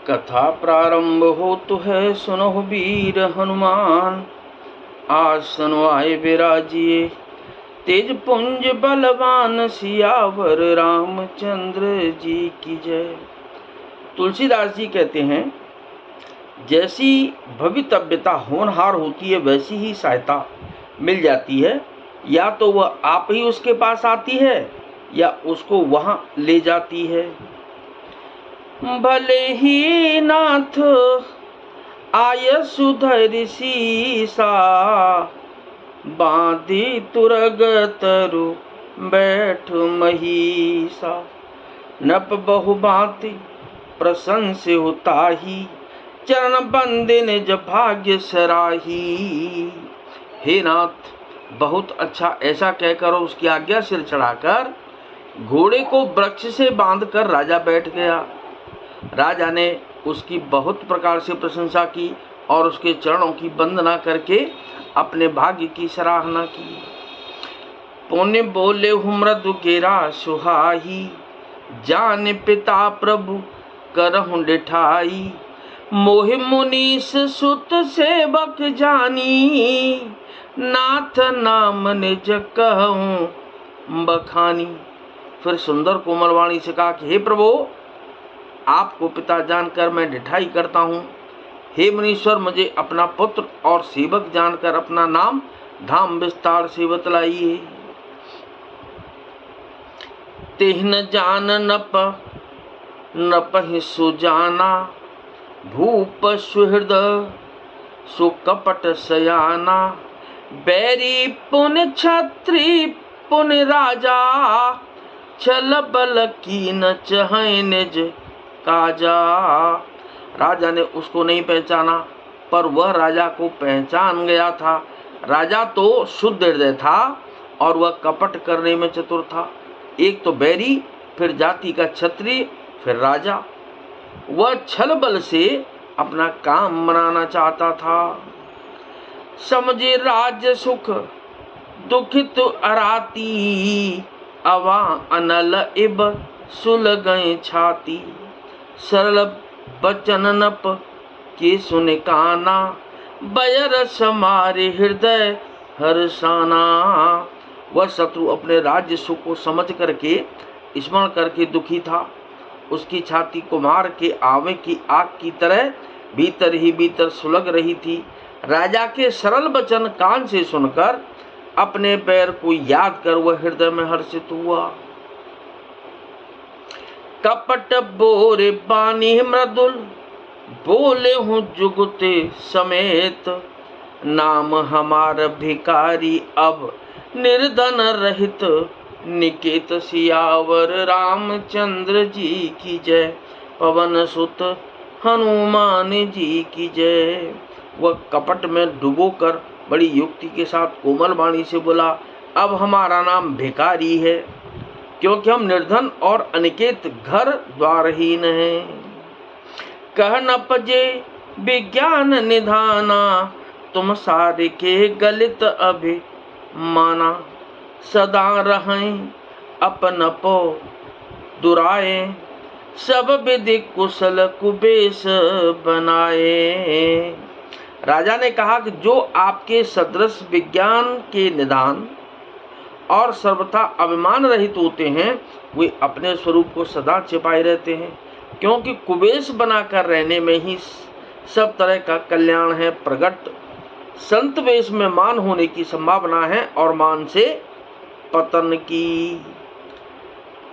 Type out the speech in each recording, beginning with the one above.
कथा प्रारंभ होतु है, सुनो वीर हनुमान। आज सुनवाए विराजिए, तेज पुंज बलवान, सियावर रामचंद्र जी की जय। तुलसीदास जी कहते हैं, जैसी भवितव्यता होनहार होती है वैसी ही सहायता मिल जाती है। या तो वह आप ही उसके पास आती है या उसको वहां ले जाती है। भले ही नाथ आय सुधर सीसा, बांधी तुरग तरु बैठ महिषा। नप बहु भांति प्रशंस होताही, चरण बंदे निज भाग्य सराही। हे नाथ, बहुत अच्छा, ऐसा कहकर उसकी आज्ञा सिर चढ़ाकर घोड़े को वृक्ष से बांधकर राजा बैठ गया। राजा ने उसकी बहुत प्रकार से प्रशंसा की और उसके चरणों की वंदना करके अपने भाग्य की सराहना की। पुण्य बोले मृदु केरा सुहाई, जान पिता प्रभु करहु डिठाई। मोहि मुनीस सुत सेवक जानी, नाथ नाम निज कहूँ बखानी। फिर सुंदर कोमल वाणी से कहा कि हे प्रभु, आपको पिता जानकर मैं ढिठाई करता हूँ। हे मुनीश्वर, मुझे अपना पुत्र और सेवक जानकर अपना नाम धाम विस्तार से बतलाइए। तेहन जान नपहि सुजाना, भूप सुहृदय सुकपट सयाना। बैरी पुन छत्री पुन राजा, छल बल कीन चहै निज काजा। राजा ने उसको नहीं पहचाना, पर वह राजा को पहचान गया था। राजा तो शुद्ध हृदय था और वह कपट करने में चतुर था। एक तो बैरी, फिर जाति का क्षत्रिय, फिर राजा। वह छल बल से अपना काम बनाना चाहता था। समझे राज सुख दुखित अराती, अवा अनल इब सुलगई छाती। सरल बचन नप के सुन काना, बयर समारे हृदय हर्षाना। वह शत्रु अपने राज्य सुख को समझ करके स्मरण करके दुखी था। उसकी छाती कुम्हार के आवे की आग की तरह भीतर ही भीतर सुलग रही थी। राजा के सरल वचन कान से सुनकर अपने पैर को याद कर वह हृदय में हर्षित हुआ। कपट बोरे बानी मृदुल, बोले हूँ जुगते समेत। नाम हमार भिकारी अब निर्धन रहित, निकेत सियावर रामचंद्र जी की जय। पवन सुत हनुमान जी की जय। वह कपट में डुबोकर बड़ी युक्ति के साथ कोमल वाणी से बोला, अब हमारा नाम भिखारी है, क्योंकि हम निर्धन और अनिकेत घर द्वारहीन हैं। कह न पजे विज्ञान निधाना, तुम सारे के गलित अभिमाना। सदा रहें अपन पो दुराए, सब विधि कुशल कुबेश बनाए। राजा ने कहा कि जो आपके सदृश विज्ञान के निदान और सर्वथा अभिमान रहित होते हैं, वे अपने स्वरूप को सदा छिपाए रहते हैं, क्योंकि कुबेश बनाकर रहने में ही सब तरह का कल्याण है प्रगट। संत वेश में मान होने की संभावना है और मान से पतन की।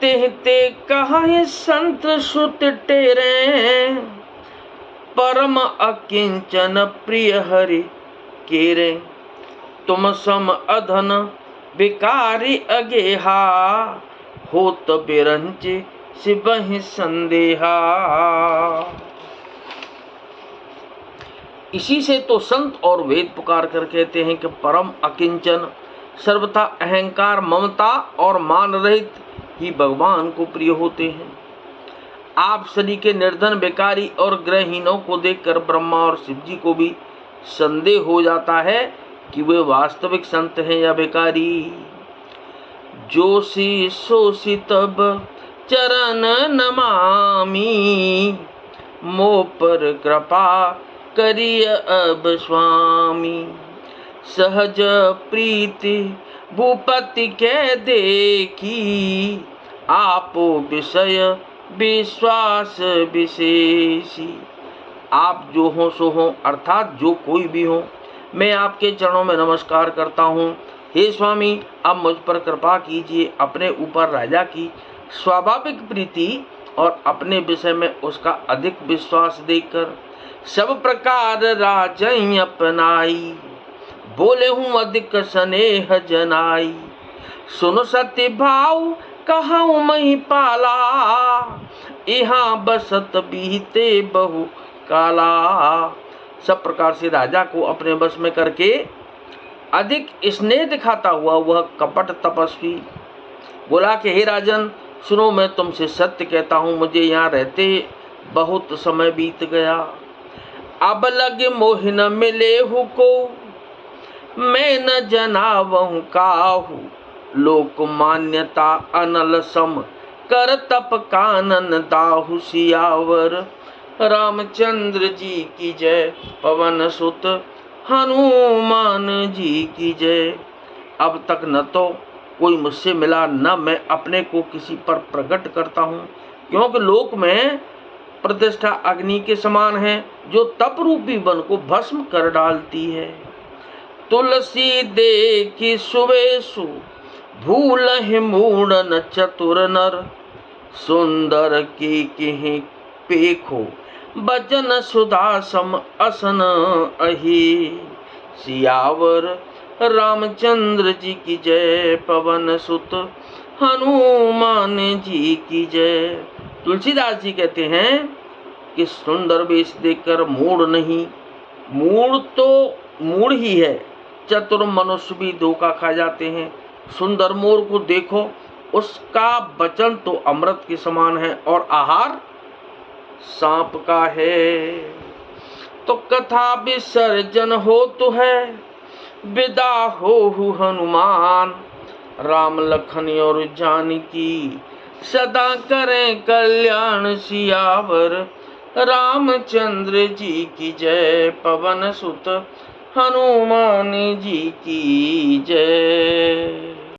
तेहते कहा संत सुत टेरे, परम अकिंचन प्रिय हरि केरे। तुम सम अधन विकारी अगेहा, होत बिरंचे सिबहि संदेहा। इसी से तो संत और वेद पुकार कर कहते हैं कि परम अकिंचन, सर्वथा अहंकार ममता और मान रहित ही भगवान को प्रिय होते हैं। आप सभी के निर्धन बेकारी और ग्रहहीनों को देखकर ब्रह्मा और शिव जी को भी संदेह हो जाता है कि वे वास्तविक संत हैं या बेकारी। जोशी सोशी तब चरण नमामि, मोह पर कृपा करिय अब स्वामी। सहज प्रीति भूपति के देखी, आपो विषय विश्वास विशेषी। आप जो हो सो हो, अर्थात जो कोई भी हो, मैं आपके चरणों में नमस्कार करता हूँ। हे स्वामी, आप मुझ पर कृपा कीजिए, अपने ऊपर राजा की स्वाभाविक प्रीति और अपने विषय में उसका अधिक विश्वास देकर सब प्रकार राजई अपनाई। बोले हूँ अधिक स्नेह जनाई, सुनो सत्य भाव कहूँ मही पाला। यहाँ बसत बीते बहु काला। सब प्रकार से राजा को अपने बस में करके अधिक स्नेह दिखाता हुआ वह कपट तपस्वी बोला कि हे राजन, सुनो, मैं तुमसे सत्य कहता हूँ, मुझे यहाँ रहते बहुत समय बीत गया। अब लगे मोह न मिले हु को, मैं न जनावहु काहू। लोक मान्यता अनल सम, कर तप कानन दाहु। सियावर रामचंद्र जी की जय, पवन सुत हनुमान जी की जय। अब तक न तो कोई मुझसे मिला, न मैं अपने को किसी पर प्रकट करता हूँ, क्योंकि लोक में प्रतिष्ठा अग्नि के समान है, जो तप रूपी वन को भस्म कर डालती है। तुलसी देखी सुवेशु, भूलहि मूढ़न चतुर नर। सुंदर की किहि पेखो, बचन सुधा सम असन अहि। सियावर रामचंद्र जी की जय, पवन सुत हनुमान जी की जय। तुलसीदास जी कहते हैं कि सुंदर वेश देखकर मूढ़ नहीं, मूढ़ तो मूढ़ ही है, चतुर मनुष्य भी धोखा खा जाते हैं। सुंदर मोर को देखो, उसका वचन तो अमृत के समान है और आहार सांप का है। तो कथा विसर्जन हो तो है, विदा हो हनुमान। राम लखन और जानकी सदा करें कल्याण। सियावर रामचंद्र जी की जय, पवन सुत हनुमान जी की जय।